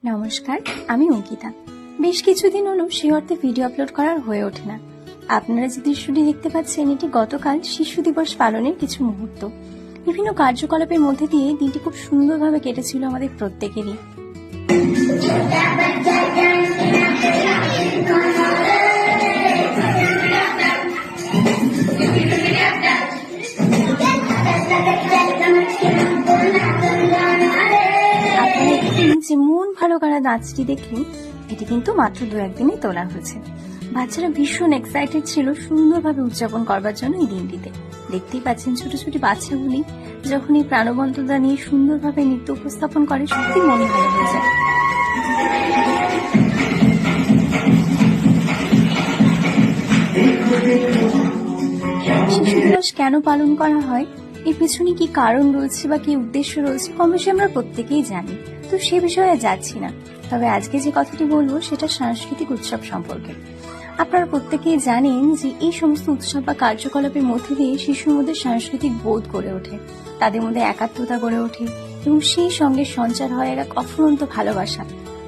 নমস্কার, আমি অঙ্কিতা। বেশ কিছুদিন হলো সে অর্থে ভিডিও আপলোড করার হয়ে ওঠে না। আপনারা যে দৃশ্যটি দেখতে পাচ্ছেন এটি গতকাল শিশু দিবস পালনের কিছু মুহূর্ত। বিভিন্ন কার্যকলাপের মধ্যে দিয়ে দিনটি খুব সুন্দরভাবে কেটেছিল আমাদের প্রত্যেকেরই। যে মন ভালো করা নাচটি দেখলেন, এটি কিন্তু মাত্র 2-1 দিনে তোলা হয়েছে। বাচ্চারা ভীষণ এক্সাইটেড ছিল সুন্দরভাবে উদযাপন করবার জন্য এই দিনটিতে। দেখতেই পাচ্ছেন ছোট ছোট বাচ্চাগুলি যখন এই প্রাণবন্ততা নিয়ে সুন্দরভাবে নৃত্য উপস্থাপন করে, সত্যি মন ভালো হয়ে যায়। শিশু দিবস কেন পালন করা হয়, এর পেছনে কি কারণ রয়েছে বা কি উদ্দেশ্য রয়েছে, কম বেশি আমরা প্রত্যেকেই জানি, তো সে বিষয়ে যাচ্ছি না। তবে আজকে যে কথাটি বলবো সেটা সাংস্কৃতিক উৎসব সম্পর্কে। আপনারা প্রত্যেকেই জানেন যে এই সমস্ত উৎসব বা কার্যকলাপের মধ্যে দিয়ে শিশুর মধ্যে সাংস্কৃতিক বোধ গড়ে ওঠে, তাদের মধ্যে একাত্মতা গড়ে ওঠে এবং সেই সঙ্গে সঞ্চার হয় এক অফুরন্ত ভালোবাসা।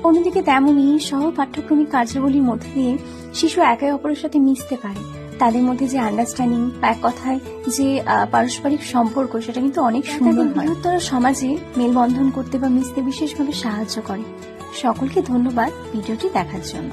অন্যদিকে তেমনই সহ পাঠ্যক্রমিক কার্যাবলীর মধ্যে দিয়ে শিশু একে অপরের সাথে মিশতে পারে, তাদের মধ্যে যে আন্ডারস্ট্যান্ডিং বা এক কথায় যে পারস্পরিক সম্পর্ক, সেটা কিন্তু অনেক সুন্দর হয়। বৃহত্তর সমাজে মেলবন্ধন করতে বা মিশতে বিশেষভাবে সাহায্য করে। সকলকে ধন্যবাদ ভিডিওটি দেখার জন্য।